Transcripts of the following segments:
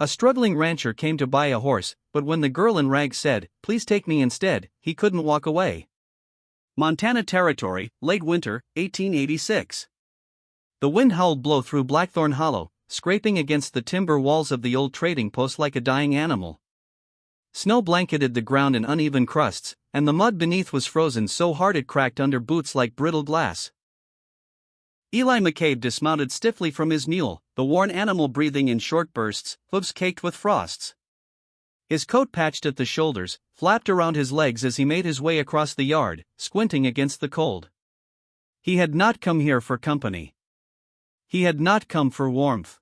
A struggling rancher came to buy a horse, but when the girl in rags said, "Please take me instead," he couldn't walk away. Montana Territory, late winter, 1886. The wind howled blow through Blackthorn Hollow, scraping against the timber walls of the old trading post like a dying animal. Snow blanketed the ground in uneven crusts, and the mud beneath was frozen so hard it cracked under boots like brittle glass. Eli McCabe dismounted stiffly from his mule, the worn animal breathing in short bursts, hooves caked with frosts. His coat patched at the shoulders, flapped around his legs as he made his way across the yard, squinting against the cold. He had not come here for company. He had not come for warmth.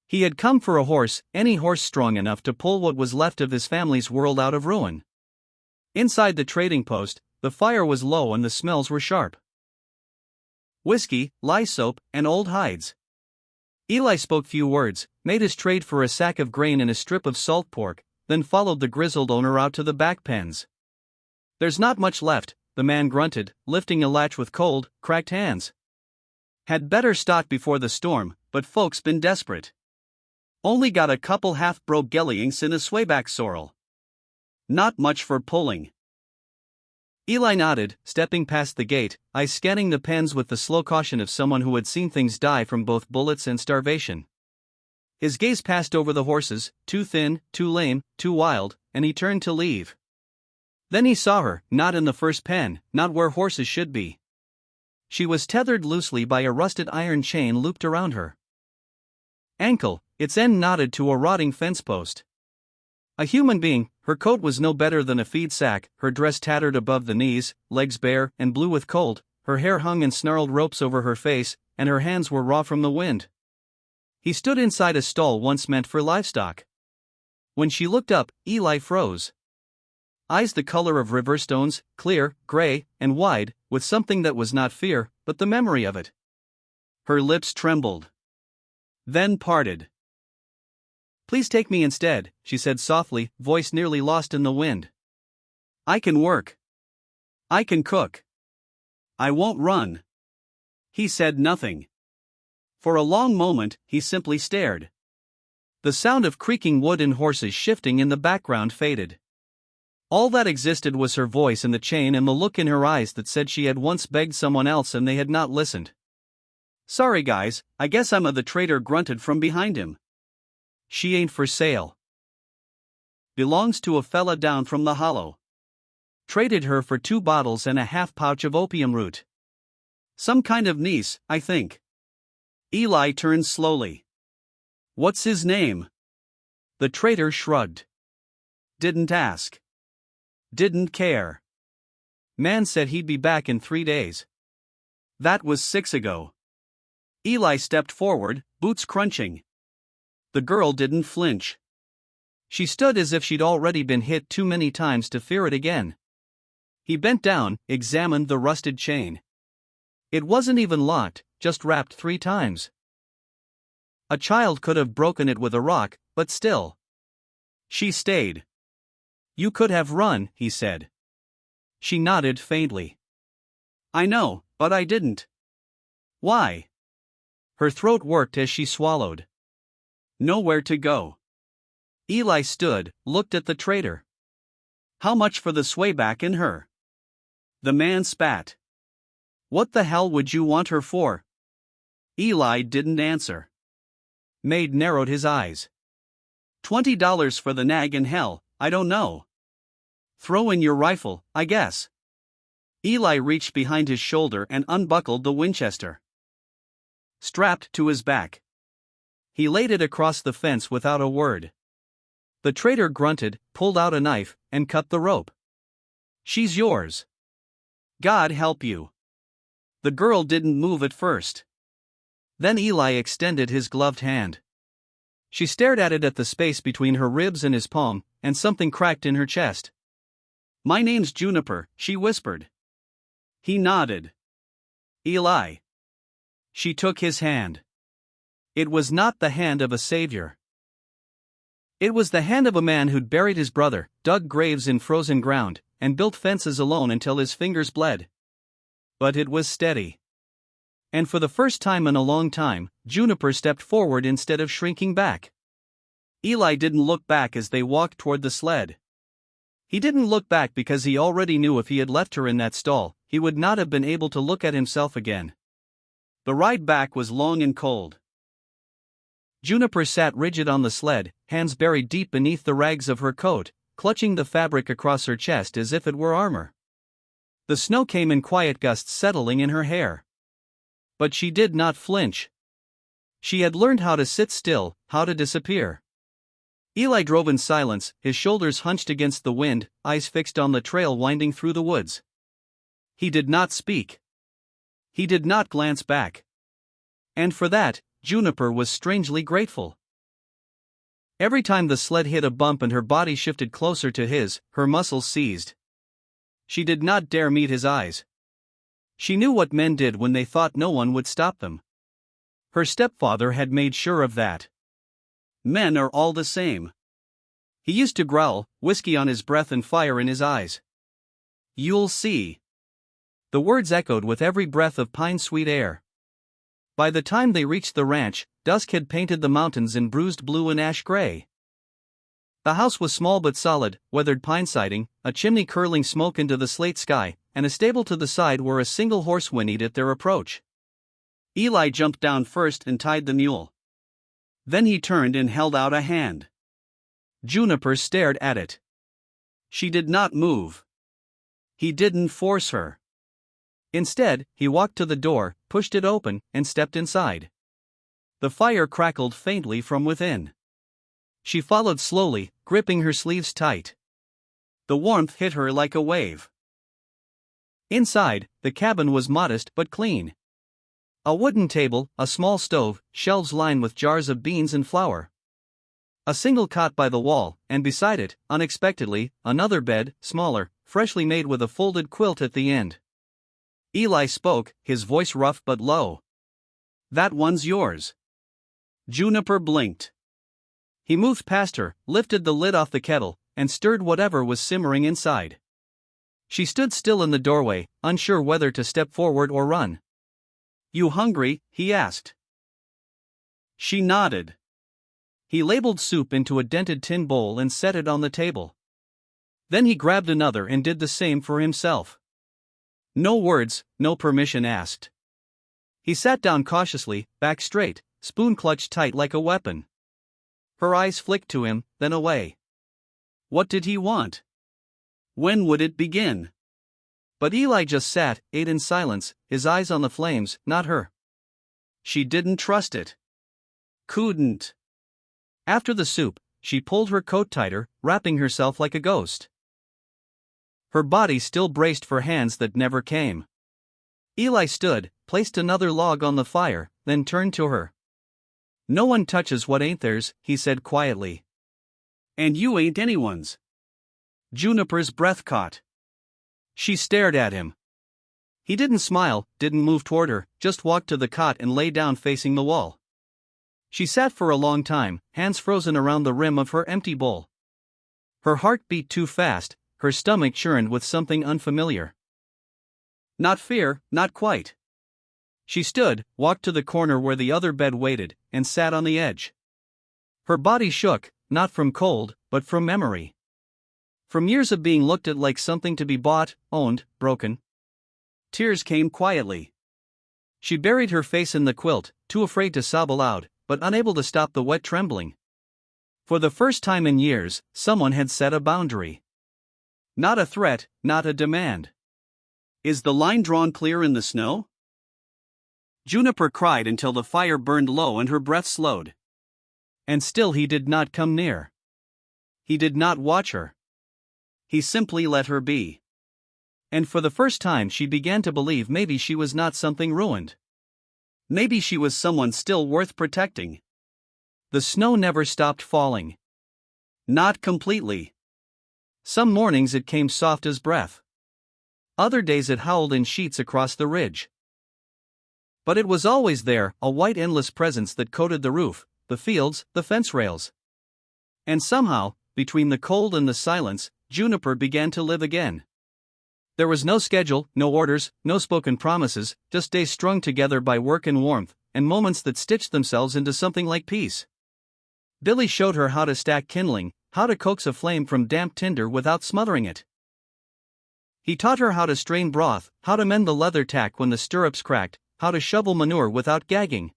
He had come for a horse, any horse strong enough to pull what was left of his family's world out of ruin. Inside the trading post, the fire was low and the smells were sharp. Whiskey, lye soap, and old hides. Eli spoke few words, made his trade for a sack of grain and a strip of salt pork, then followed the grizzled owner out to the back pens. "There's not much left," the man grunted, lifting a latch with cold, cracked hands. "Had better stock before the storm, but folks been desperate. Only got a couple half-broke gellings in a swayback sorrel. Not much for pulling." Eli nodded, stepping past the gate, eyes scanning the pens with the slow caution of someone who had seen things die from both bullets and starvation. His gaze passed over the horses, too thin, too lame, too wild, and he turned to leave. Then he saw her, not in the first pen, not where horses should be. She was tethered loosely by a rusted iron chain looped around her ankle, its end knotted to a rotting fence post. A human being, her coat was no better than a feed sack, her dress tattered above the knees, legs bare and blue with cold, her hair hung in snarled ropes over her face, and her hands were raw from the wind. He stood inside a stall once meant for livestock. When she looked up, Eli froze. Eyes the color of river stones, clear, gray, and wide, with something that was not fear, but the memory of it. Her lips trembled. Then parted. "Please take me instead," she said softly, voice nearly lost in the wind. "I can work. I can cook. I won't run." He said nothing. For a long moment, he simply stared. The sound of creaking wood and horses shifting in the background faded. All that existed was her voice and the chain and the look in her eyes that said she had once begged someone else and they had not listened. "Sorry guys, I guess I'm a," the trader grunted from behind him. "She ain't for sale. Belongs to a fella down from the hollow. Traded her for 2 bottles and a half pouch of opium root. Some kind of niece, I think." Eli turned slowly. "What's his name?" The trader shrugged. "Didn't ask. Didn't care. Man said he'd be back in 3 days. That was 6 ago. Eli stepped forward, boots crunching. The girl didn't flinch. She stood as if she'd already been hit too many times to fear it again. He bent down, examined the rusted chain. It wasn't even locked, just wrapped 3 times. A child could have broken it with a rock, but still. She stayed. "You could have run," he said. She nodded faintly. "I know, but I didn't." "Why?" Her throat worked as she swallowed. "Nowhere to go." Eli stood, looked at the trader. "How much for the swayback and her?" The man spat. "What the hell would you want her for?" Eli didn't answer. Maid narrowed his eyes. $20 for the nag and hell, I don't know. Throw in your rifle, I guess." Eli reached behind his shoulder and unbuckled the Winchester. Strapped to his back. He laid it across the fence without a word. The trader grunted, pulled out a knife, and cut the rope. "She's yours. God help you." The girl didn't move at first. Then Eli extended his gloved hand. She stared at it at the space between her ribs and his palm, and something cracked in her chest. "My name's Juniper," she whispered. He nodded. "Eli." She took his hand. It was not the hand of a savior. It was the hand of a man who'd buried his brother, dug graves in frozen ground, and built fences alone until his fingers bled. But it was steady. And for the first time in a long time, Juniper stepped forward instead of shrinking back. Eli didn't look back as they walked toward the sled. He didn't look back because he already knew if he had left her in that stall, he would not have been able to look at himself again. The ride back was long and cold. Juniper sat rigid on the sled, hands buried deep beneath the rags of her coat, clutching the fabric across her chest as if it were armor. The snow came in quiet gusts, settling in her hair. But she did not flinch. She had learned how to sit still, how to disappear. Eli drove in silence, his shoulders hunched against the wind, eyes fixed on the trail winding through the woods. He did not speak. He did not glance back. And for that, Juniper was strangely grateful. Every time the sled hit a bump and her body shifted closer to his, her muscles seized. She did not dare meet his eyes. She knew what men did when they thought no one would stop them. Her stepfather had made sure of that. Men are all the same. He used to growl, whiskey on his breath and fire in his eyes. "You'll see." The words echoed with every breath of pine-sweet air. By the time they reached the ranch, dusk had painted the mountains in bruised blue and ash gray. The house was small but solid, weathered pine siding, a chimney curling smoke into the slate sky, and a stable to the side where a single horse whinnied at their approach. Eli jumped down first and tied the mule. Then he turned and held out a hand. Juniper stared at it. She did not move. He didn't force her. Instead, he walked to the door, pushed it open, and stepped inside. The fire crackled faintly from within. She followed slowly, gripping her sleeves tight. The warmth hit her like a wave. Inside, the cabin was modest but clean. A wooden table, a small stove, shelves lined with jars of beans and flour. A single cot by the wall, and beside it, unexpectedly, another bed, smaller, freshly made with a folded quilt at the end. Eli spoke, his voice rough but low. "That one's yours." Juniper blinked. He moved past her, lifted the lid off the kettle, and stirred whatever was simmering inside. She stood still in the doorway, unsure whether to step forward or run. "You hungry?" he asked. She nodded. He ladled soup into a dented tin bowl and set it on the table. Then he grabbed another and did the same for himself. No words, no permission asked. He sat down cautiously, back straight, spoon clutched tight like a weapon. Her eyes flicked to him, then away. What did he want? When would it begin? But Eli just sat, ate in silence, his eyes on the flames, not her. She didn't trust it. Couldn't. After the soup, she pulled her coat tighter, wrapping herself like a ghost. Her body still braced for hands that never came. Eli stood, placed another log on the fire, then turned to her. "No one touches what ain't theirs," he said quietly. "And you ain't anyone's." Juniper's breath caught. She stared at him. He didn't smile, didn't move toward her, just walked to the cot and lay down facing the wall. She sat for a long time, hands frozen around the rim of her empty bowl. Her heart beat too fast, her stomach churned with something unfamiliar. Not fear, not quite. She stood, walked to the corner where the other bed waited, and sat on the edge. Her body shook, not from cold, but from memory. From years of being looked at like something to be bought, owned, broken. Tears came quietly. She buried her face in the quilt, too afraid to sob aloud, but unable to stop the wet trembling. For the first time in years, someone had set a boundary. Not a threat, not a demand. "Is the line drawn clear in the snow?" Juniper cried until the fire burned low and her breath slowed. And still he did not come near. He did not watch her. He simply let her be. And for the first time she began to believe maybe she was not something ruined. Maybe she was someone still worth protecting. The snow never stopped falling. Not completely. Some mornings it came soft as breath. Other days it howled in sheets across the ridge. But it was always there, a white endless presence that coated the roof, the fields, the fence rails. And somehow, between the cold and the silence, Juniper began to live again. There was no schedule, no orders, no spoken promises, just days strung together by work and warmth, and moments that stitched themselves into something like peace. Billy showed her how to stack kindling, how to coax a flame from damp tinder without smothering it. He taught her how to strain broth, how to mend the leather tack when the stirrups cracked, how to shovel manure without gagging.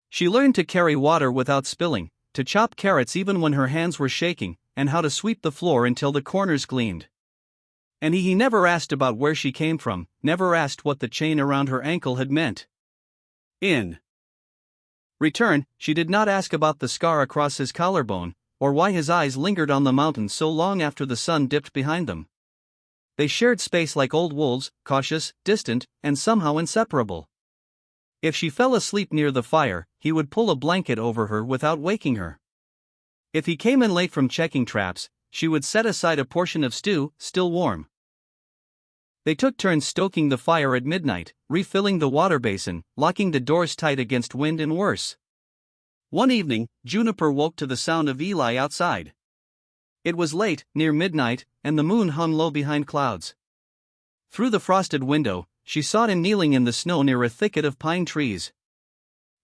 She learned to carry water without spilling, to chop carrots even when her hands were shaking, and how to sweep the floor until the corners gleamed. And he never asked about where she came from, never asked what the chain around her ankle had meant. In return, she did not ask about the scar across his collarbone, or why his eyes lingered on the mountain so long after the sun dipped behind them. They shared space like old wolves, cautious, distant, and somehow inseparable. If she fell asleep near the fire, he would pull a blanket over her without waking her. If he came in late from checking traps, she would set aside a portion of stew, still warm. They took turns stoking the fire at midnight, refilling the water basin, locking the doors tight against wind and worse. One evening, Juniper woke to the sound of Eli outside. It was late, near midnight, and the moon hung low behind clouds. Through the frosted window, she saw him kneeling in the snow near a thicket of pine trees.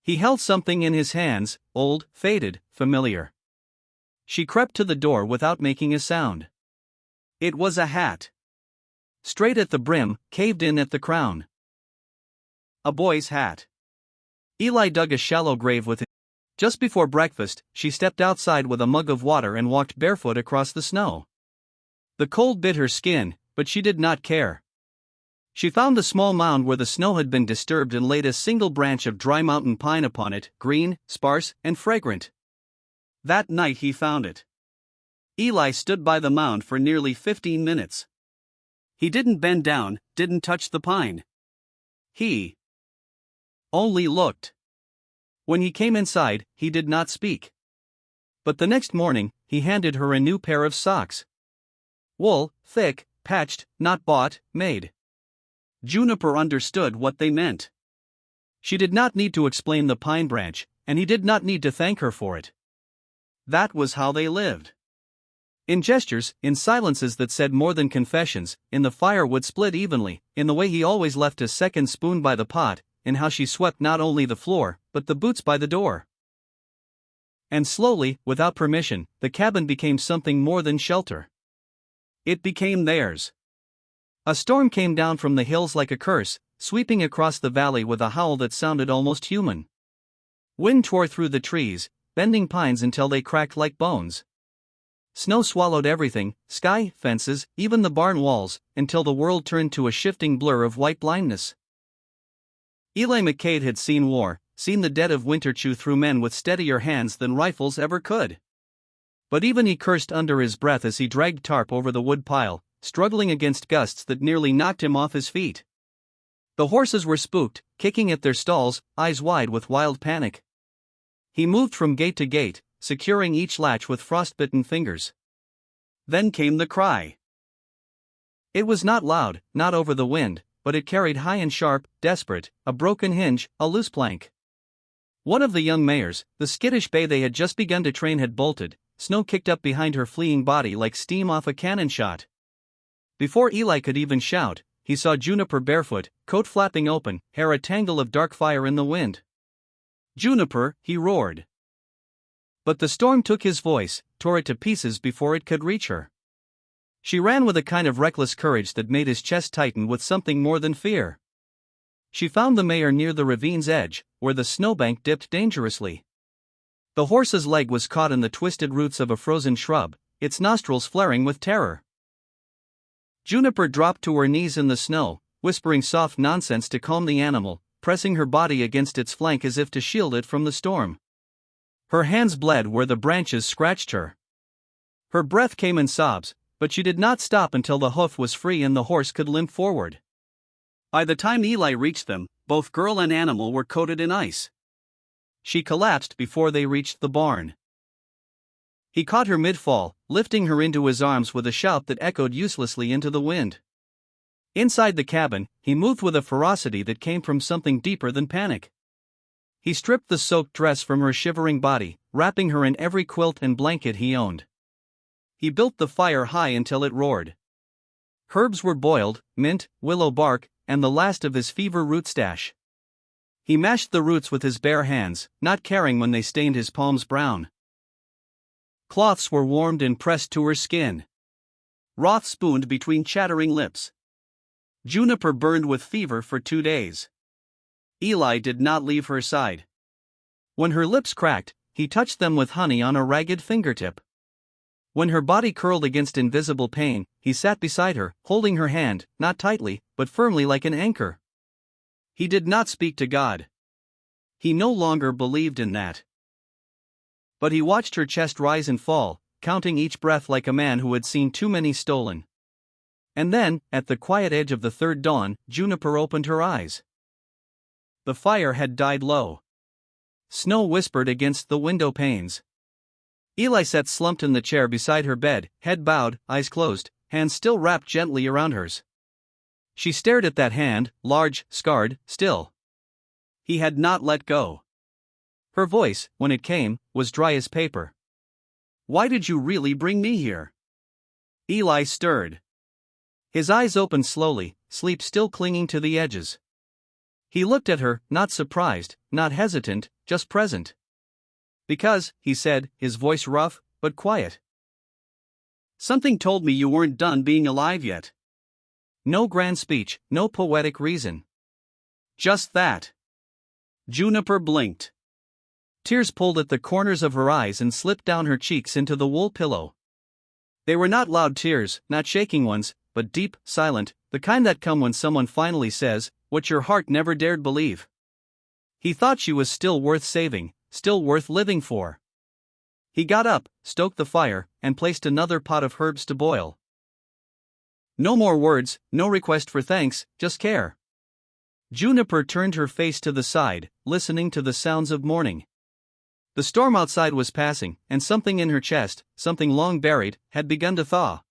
He held something in his hands, old, faded, familiar. She crept to the door without making a sound. It was a hat. Straight at the brim, caved in at the crown. A boy's hat. Eli dug a shallow grave with it. Just before breakfast, she stepped outside with a mug of water and walked barefoot across the snow. The cold bit her skin, but she did not care. She found the small mound where the snow had been disturbed and laid a single branch of dry mountain pine upon it, green, sparse, and fragrant. That night he found it. Eli stood by the mound for nearly 15 minutes. He didn't bend down, didn't touch the pine. He only looked. When he came inside, he did not speak. But the next morning, he handed her a new pair of socks. Wool, thick, patched, not bought, made. Juniper understood what they meant. She did not need to explain the pine branch, and he did not need to thank her for it. That was how they lived. In gestures, in silences that said more than confessions, in the firewood split evenly, in the way he always left a second spoon by the pot, in how she swept not only the floor, but the boots by the door. And slowly, without permission, the cabin became something more than shelter. It became theirs. A storm came down from the hills like a curse, sweeping across the valley with a howl that sounded almost human. Wind tore through the trees, bending pines until they cracked like bones. Snow swallowed everything, sky, fences, even the barn walls, until the world turned to a shifting blur of white blindness. Eli McCade had seen war, seen the dead of winter chew through men with steadier hands than rifles ever could. But even he cursed under his breath as he dragged tarp over the wood pile, struggling against gusts that nearly knocked him off his feet. The horses were spooked, kicking at their stalls, eyes wide with wild panic. He moved from gate to gate, securing each latch with frostbitten fingers. Then came the cry. It was not loud, not over the wind, but it carried high and sharp, desperate, a broken hinge, a loose plank. One of the young mares, the skittish bay they had just begun to train, had bolted, snow kicked up behind her fleeing body like steam off a cannon shot. Before Eli could even shout, he saw Juniper barefoot, coat flapping open, hair a tangle of dark fire in the wind. "Juniper," he roared. But the storm took his voice, tore it to pieces before it could reach her. She ran with a kind of reckless courage that made his chest tighten with something more than fear. She found the mare near the ravine's edge, where the snowbank dipped dangerously. The horse's leg was caught in the twisted roots of a frozen shrub, its nostrils flaring with terror. Juniper dropped to her knees in the snow, whispering soft nonsense to calm the animal, pressing her body against its flank as if to shield it from the storm. Her hands bled where the branches scratched her. Her breath came in sobs, but she did not stop until the hoof was free and the horse could limp forward. By the time Eli reached them, both girl and animal were coated in ice. She collapsed before they reached the barn. He caught her mid-fall, lifting her into his arms with a shout that echoed uselessly into the wind. Inside the cabin, he moved with a ferocity that came from something deeper than panic. He stripped the soaked dress from her shivering body, wrapping her in every quilt and blanket he owned. He built the fire high until it roared. Herbs were boiled, mint, willow bark, and the last of his fever root stash. He mashed the roots with his bare hands, not caring when they stained his palms brown. Cloths were warmed and pressed to her skin. Broth spooned between chattering lips. Juniper burned with fever for 2 days. Eli did not leave her side. When her lips cracked, he touched them with honey on a ragged fingertip. When her body curled against invisible pain, he sat beside her, holding her hand, not tightly, but firmly like an anchor. He did not speak to God. He no longer believed in that. But he watched her chest rise and fall, counting each breath like a man who had seen too many stolen. And then, at the quiet edge of the third dawn, Juniper opened her eyes. The fire had died low. Snow whispered against the window panes. Eli sat slumped in the chair beside her bed, head bowed, eyes closed, hands still wrapped gently around hers. She stared at that hand, large, scarred, still. He had not let go. Her voice, when it came, was dry as paper. "Why did you really bring me here?" Eli stirred. His eyes opened slowly, sleep still clinging to the edges. He looked at her, not surprised, not hesitant, just present. "Because," he said, his voice rough, but quiet. "Something told me you weren't done being alive yet." No grand speech, no poetic reason. Just that. Juniper blinked. Tears pulled at the corners of her eyes and slipped down her cheeks into the wool pillow. They were not loud tears, not shaking ones, but deep, silent, the kind that come when someone finally says what your heart never dared believe. He thought she was still worth saving, still worth living for. He got up, stoked the fire, and placed another pot of herbs to boil. No more words, no request for thanks, just care. Juniper turned her face to the side, listening to the sounds of morning. The storm outside was passing, and something in her chest, something long buried, had begun to thaw.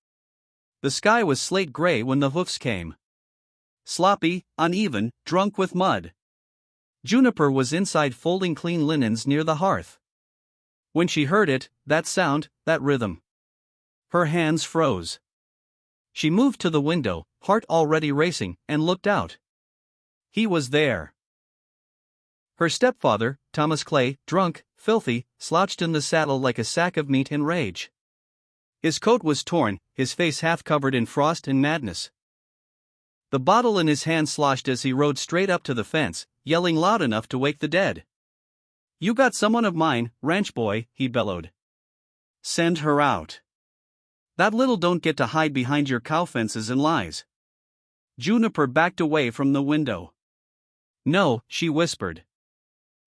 The sky was slate gray when the hoofs came. Sloppy, uneven, drunk with mud. Juniper was inside folding clean linens near the hearth. When she heard it, that sound, that rhythm, her hands froze. She moved to the window, heart already racing, and looked out. He was there. Her stepfather, Thomas Clay, drunk, filthy, slouched in the saddle like a sack of meat in rage. His coat was torn, his face half covered in frost and madness. The bottle in his hand sloshed as he rode straight up to the fence, yelling loud enough to wake the dead. "You got someone of mine, ranch boy," he bellowed. "Send her out. That little don't get to hide behind your cow fences and lies." Juniper backed away from the window. "No," she whispered.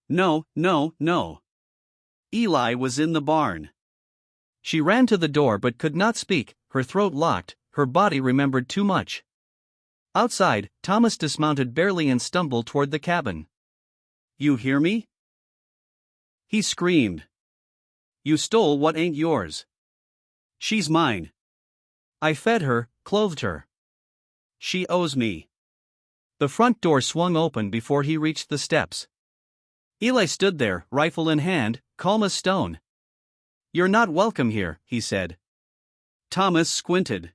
"No, no, no." Eli was in the barn. She ran to the door but could not speak, her throat locked, her body remembered too much. Outside, Thomas dismounted barely and stumbled toward the cabin. "You hear me?" he screamed. "You stole what ain't yours. She's mine. I fed her, clothed her. She owes me." The front door swung open before he reached the steps. Eli stood there, rifle in hand, calm as stone. "You're not welcome here," he said. Thomas squinted.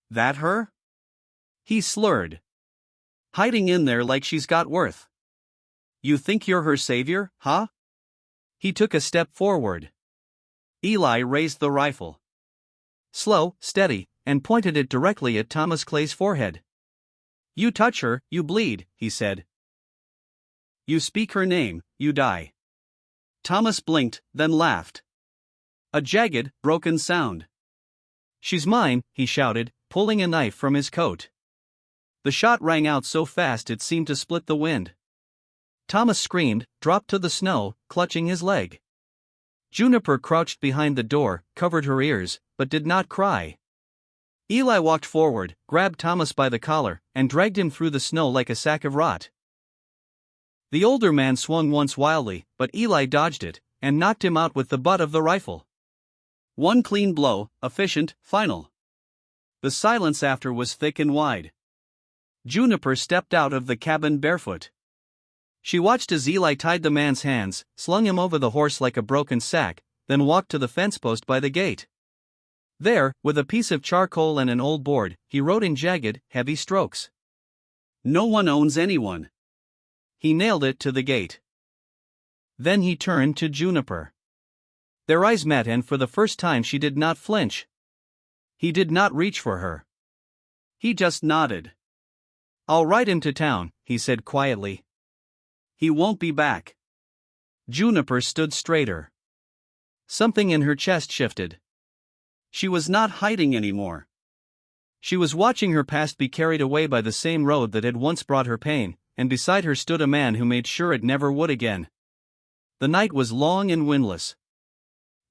"That her?" he slurred. "Hiding in there like she's got worth. You think you're her savior, huh?" He took a step forward. Eli raised the rifle. Slow, steady, and pointed it directly at Thomas Clay's forehead. "You touch her, you bleed," he said. "You speak her name, you die." Thomas blinked, then laughed. A jagged, broken sound. "She's mine," he shouted, pulling a knife from his coat. The shot rang out so fast it seemed to split the wind. Thomas screamed, dropped to the snow, clutching his leg. Juniper crouched behind the door, covered her ears, but did not cry. Eli walked forward, grabbed Thomas by the collar, and dragged him through the snow like a sack of rot. The older man swung once wildly, but Eli dodged it, and knocked him out with the butt of the rifle. One clean blow, efficient, final. The silence after was thick and wide. Juniper stepped out of the cabin barefoot. She watched as Eli tied the man's hands, slung him over the horse like a broken sack, then walked to the fence post by the gate. There, with a piece of charcoal and an old board, he wrote in jagged, heavy strokes. "No one owns anyone." He nailed it to the gate. Then he turned to Juniper. Their eyes met, and for the first time she did not flinch. He did not reach for her. He just nodded. "I'll ride him to town," he said quietly. "He won't be back." Juniper stood straighter. Something in her chest shifted. She was not hiding anymore. She was watching her past be carried away by the same road that had once brought her pain, and beside her stood a man who made sure it never would again. The night was long and windless.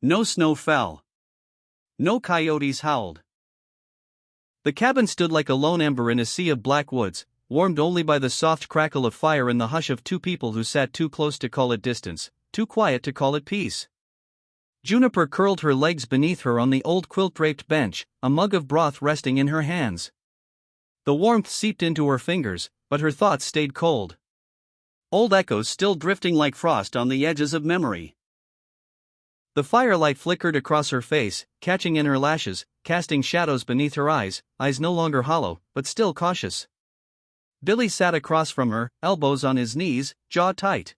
No snow fell. No coyotes howled. The cabin stood like a lone ember in a sea of black woods, warmed only by the soft crackle of fire and the hush of two people who sat too close to call it distance, too quiet to call it peace. Juniper curled her legs beneath her on the old quilt-draped bench, a mug of broth resting in her hands. The warmth seeped into her fingers, but her thoughts stayed cold. Old echoes still drifting like frost on the edges of memory. The firelight flickered across her face, catching in her lashes, casting shadows beneath her eyes no longer hollow, but still cautious. Billy sat across from her, elbows on his knees, jaw tight.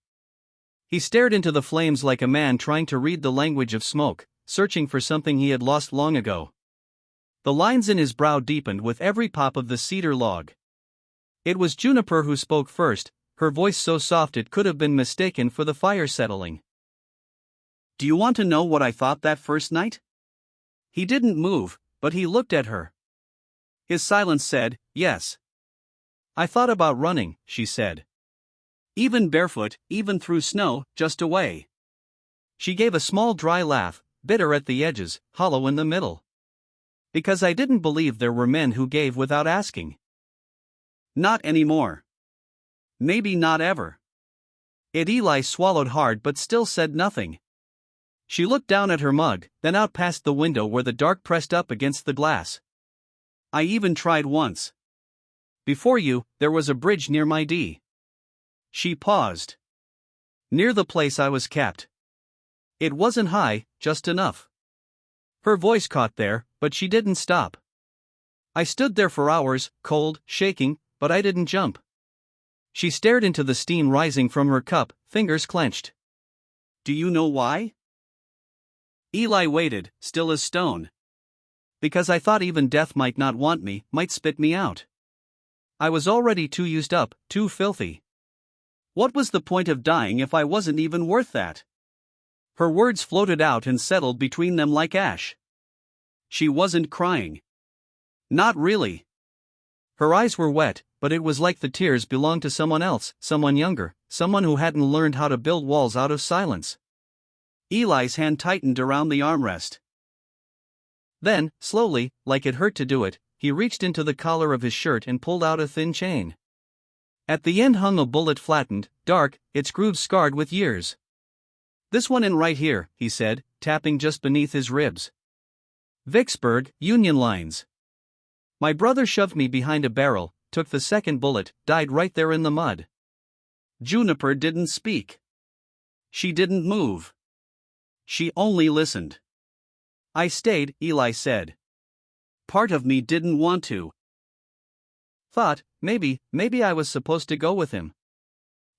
He stared into the flames like a man trying to read the language of smoke, searching for something he had lost long ago. The lines in his brow deepened with every pop of the cedar log. It was Juniper who spoke first, her voice so soft it could have been mistaken for the fire settling. "Do you want to know what I thought that first night?" He didn't move, but he looked at her. His silence said, yes. "I thought about running," she said. "Even barefoot, even through snow, just away." She gave a small dry laugh, bitter at the edges, hollow in the middle. "Because I didn't believe there were men who gave without asking." "Not anymore. Maybe not ever." Eli swallowed hard but still said nothing. She looked down at her mug, then out past the window where the dark pressed up against the glass. "I even tried once. Before you, there was a bridge near my D." She paused. "Near the place I was kept. It wasn't high, just enough." Her voice caught there, but she didn't stop. "I stood there for hours, cold, shaking, but I didn't jump." She stared into the steam rising from her cup, fingers clenched. "Do you know why?" Eli waited, still as stone. "Because I thought even death might not want me, might spit me out. I was already too used up, too filthy. What was the point of dying if I wasn't even worth that?" Her words floated out and settled between them like ash. She wasn't crying. Not really. Her eyes were wet, but it was like the tears belonged to someone else, someone younger, someone who hadn't learned how to build walls out of silence. Eli's hand tightened around the armrest. Then, slowly, like it hurt to do it, he reached into the collar of his shirt and pulled out a thin chain. At the end hung a bullet flattened, dark, its grooves scarred with years. "This one in right here," he said, tapping just beneath his ribs. "Vicksburg, Union lines. My brother shoved me behind a barrel, took the second bullet, died right there in the mud." Juniper didn't speak. She didn't move. She only listened. "I stayed," Eli said. "Part of me didn't want to. Thought, maybe I was supposed to go with him.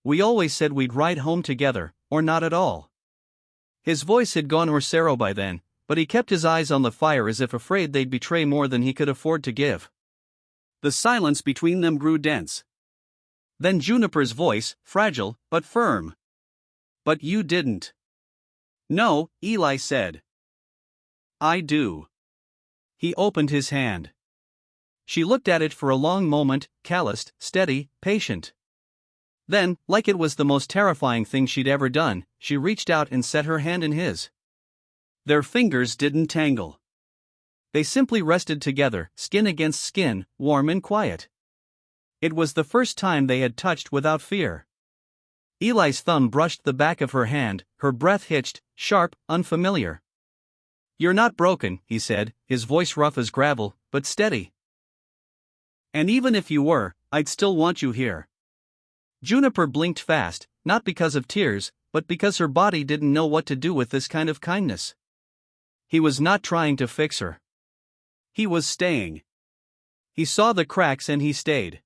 We always said we'd ride home together, or not at all." His voice had gone Orsero by then, but he kept his eyes on the fire as if afraid they'd betray more than he could afford to give. The silence between them grew dense. Then Juniper's voice, fragile, but firm. "But you didn't." "No," Eli said. "I do." He opened his hand. She looked at it for a long moment, calloused, steady, patient. Then, like it was the most terrifying thing she'd ever done, she reached out and set her hand in his. Their fingers didn't tangle. They simply rested together, skin against skin, warm and quiet. It was the first time they had touched without fear. Eli's thumb brushed the back of her hand, her breath hitched, sharp, unfamiliar. "You're not broken," he said, his voice rough as gravel, but steady. "And even if you were, I'd still want you here." Juniper blinked fast, not because of tears, but because her body didn't know what to do with this kind of kindness. He was not trying to fix her. He was staying. He saw the cracks and he stayed.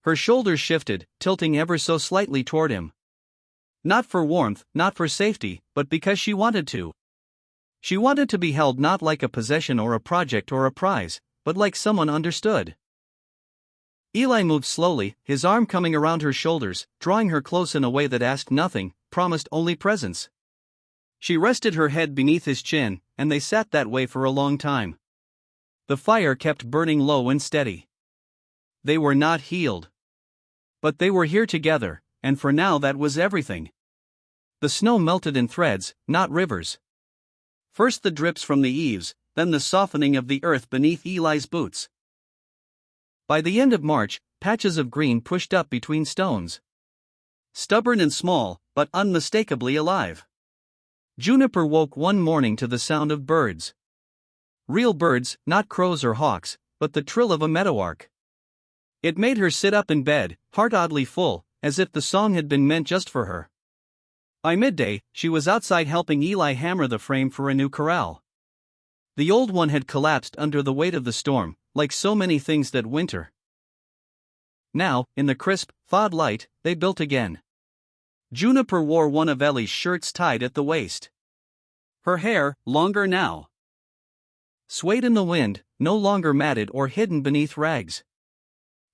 Her shoulders shifted, tilting ever so slightly toward him. Not for warmth, not for safety, but because she wanted to. She wanted to be held not like a possession or a project or a prize, but like someone understood. Eli moved slowly, his arm coming around her shoulders, drawing her close in a way that asked nothing, promised only presence. She rested her head beneath his chin, and they sat that way for a long time. The fire kept burning low and steady. They were not healed. But they were here together, and for now that was everything. The snow melted in threads, not rivers. First the drips from the eaves, then the softening of the earth beneath Eli's boots. By the end of March, patches of green pushed up between stones. Stubborn and small, but unmistakably alive. Juniper woke one morning to the sound of birds. Real birds, not crows or hawks, but the trill of a meadowlark. It made her sit up in bed, heart oddly full, as if the song had been meant just for her. By midday, she was outside helping Eli hammer the frame for a new corral. The old one had collapsed under the weight of the storm, like so many things that winter. Now, in the crisp, thawed light, they built again. Juniper wore one of Ellie's shirts tied at the waist. Her hair, longer now, swayed in the wind, no longer matted or hidden beneath rags.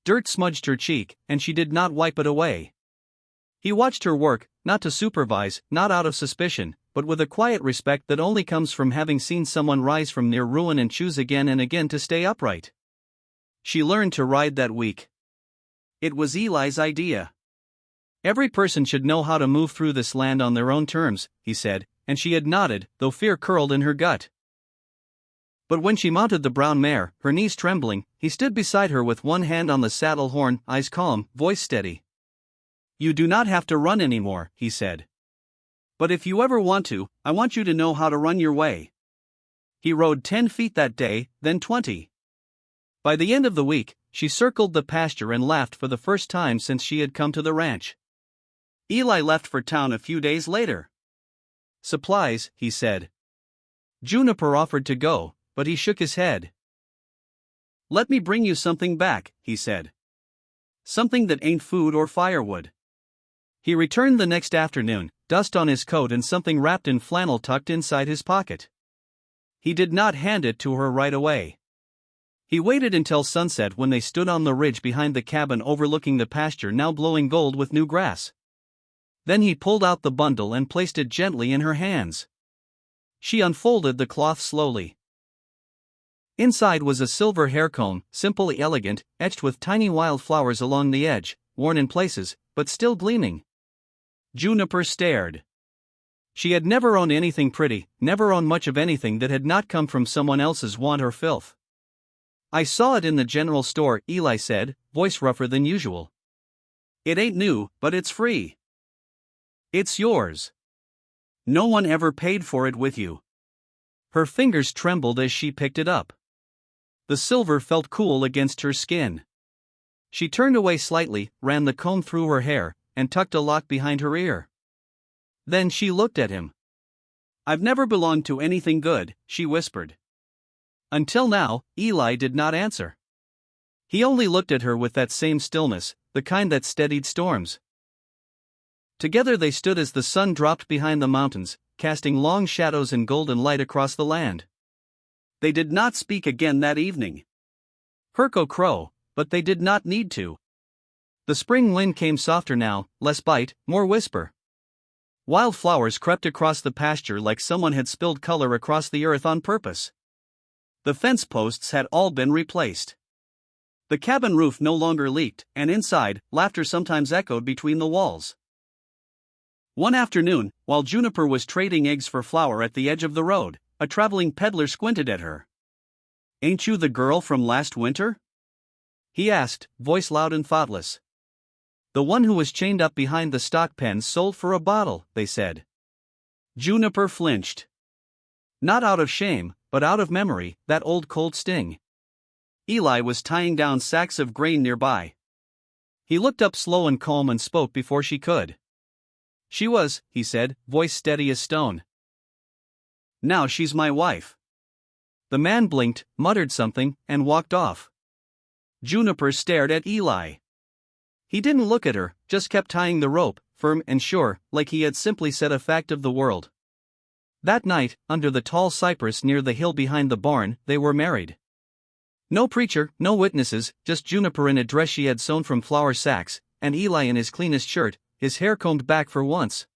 Dirt smudged her cheek, and she did not wipe it away. He watched her work, not to supervise, not out of suspicion, but with a quiet respect that only comes from having seen someone rise from near ruin and choose again and again to stay upright. She learned to ride that week. It was Eli's idea. Every person should know how to move through this land on their own terms, he said, and she had nodded, though fear curled in her gut. But when she mounted the brown mare, her knees trembling, he stood beside her with one hand on the saddle horn, eyes calm, voice steady. "You do not have to run anymore," he said. "But if you ever want to, I want you to know how to run your way." He rode 10 feet that day, then 20. By the end of the week, she circled the pasture and laughed for the first time since she had come to the ranch. Eli left for town a few days later. "Supplies," he said. Juniper offered to go, but he shook his head. "Let me bring you something back," he said. "Something that ain't food or firewood." He returned the next afternoon, dust on his coat and something wrapped in flannel tucked inside his pocket. He did not hand it to her right away. He waited until sunset when they stood on the ridge behind the cabin overlooking the pasture now glowing gold with new grass. Then he pulled out the bundle and placed it gently in her hands. She unfolded the cloth slowly. Inside was a silver hair comb, simply elegant, etched with tiny wild flowers along the edge, worn in places, but still gleaming. Juniper stared. She had never owned anything pretty, never owned much of anything that had not come from someone else's want or filth. "I saw it in the general store," Eli said, voice rougher than usual. "It ain't new, but it's free. It's yours. No one ever paid for it with you." Her fingers trembled as she picked it up. The silver felt cool against her skin. She turned away slightly, ran the comb through her hair, and tucked a lock behind her ear. Then she looked at him. "I've never belonged to anything good," she whispered. Until now, Eli did not answer. He only looked at her with that same stillness, the kind that steadied storms. Together they stood as the sun dropped behind the mountains, casting long shadows and golden light across the land. They did not speak again that evening. Herco crow, but they did not need to. The spring wind came softer now, less bite, more whisper. Wild flowers crept across the pasture like someone had spilled color across the earth on purpose. The fence posts had all been replaced. The cabin roof no longer leaked, and inside, laughter sometimes echoed between the walls. One afternoon, while Juniper was trading eggs for flour at the edge of the road, a traveling peddler squinted at her. "Ain't you the girl from last winter?" he asked, voice loud and thoughtless. "The one who was chained up behind the stock pen sold for a bottle," they said. Juniper flinched. Not out of shame, but out of memory, that old cold sting. Eli was tying down sacks of grain nearby. He looked up slow and calm and spoke before she could. "She was," he said, voice steady as stone. "Now she's my wife." The man blinked, muttered something, and walked off. Juniper stared at Eli. He didn't look at her, just kept tying the rope, firm and sure, like he had simply said a fact of the world. That night, under the tall cypress near the hill behind the barn, they were married. No preacher, no witnesses, just Juniper in a dress she had sewn from flour sacks, and Eli in his cleanest shirt, his hair combed back for once.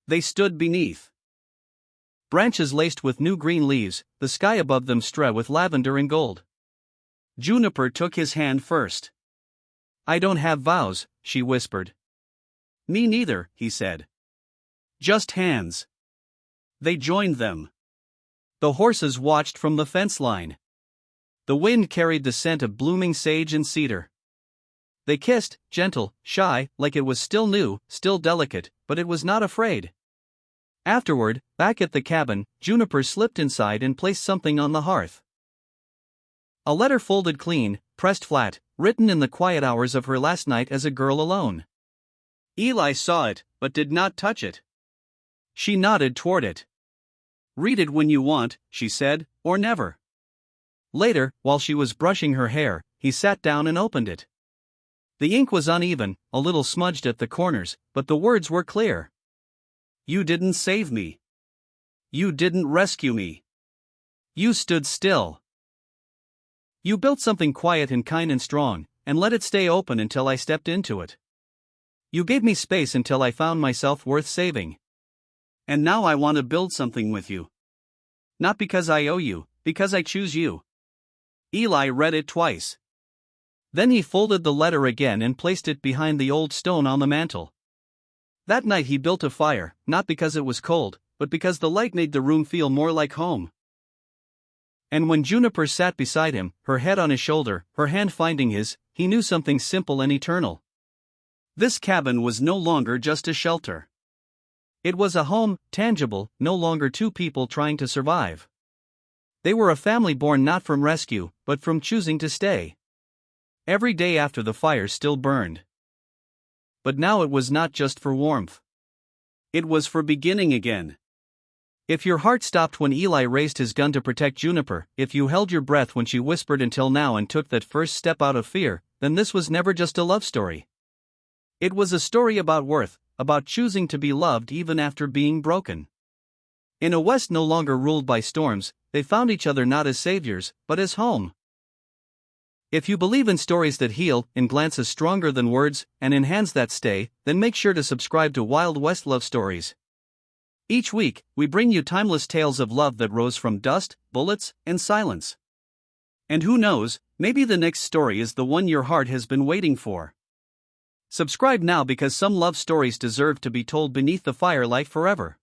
They stood beneath branches laced with new green leaves, the sky above them strewn with lavender and gold. Juniper took his hand first. "I don't have vows," she whispered. "Me neither," he said. "Just hands." They joined them. The horses watched from the fence line. The wind carried the scent of blooming sage and cedar. They kissed, gentle, shy, like it was still new, still delicate, but it was not afraid. Afterward, back at the cabin, Juniper slipped inside and placed something on the hearth. A letter folded clean, pressed flat, written in the quiet hours of her last night as a girl alone. Eli saw it, but did not touch it. She nodded toward it. "Read it when you want," she said, "or never." Later, while she was brushing her hair, he sat down and opened it. The ink was uneven, a little smudged at the corners, but the words were clear. "You didn't save me. You didn't rescue me. You stood still. You built something quiet and kind and strong, and let it stay open until I stepped into it. You gave me space until I found myself worth saving. And now I want to build something with you. Not because I owe you, because I choose you." Eli read it twice. Then he folded the letter again and placed it behind the old stone on the mantel. That night he built a fire, not because it was cold, but because the light made the room feel more like home. And when Juniper sat beside him, her head on his shoulder, her hand finding his, he knew something simple and eternal. This cabin was no longer just a shelter. It was a home, tangible, no longer two people trying to survive. They were a family born not from rescue, but from choosing to stay. Every day after the fire still burned. But now it was not just for warmth. It was for beginning again. If your heart stopped when Eli raised his gun to protect Juniper, if you held your breath when she whispered until now and took that first step out of fear, then this was never just a love story. It was a story about worth, about choosing to be loved even after being broken. In a West no longer ruled by storms, they found each other not as saviors, but as home. If you believe in stories that heal, in glances stronger than words, and in hands that stay, then make sure to subscribe to Wild West Love Stories. Each week, we bring you timeless tales of love that rose from dust, bullets, and silence. And who knows, maybe the next story is the one your heart has been waiting for. Subscribe now because some love stories deserve to be told beneath the firelight forever.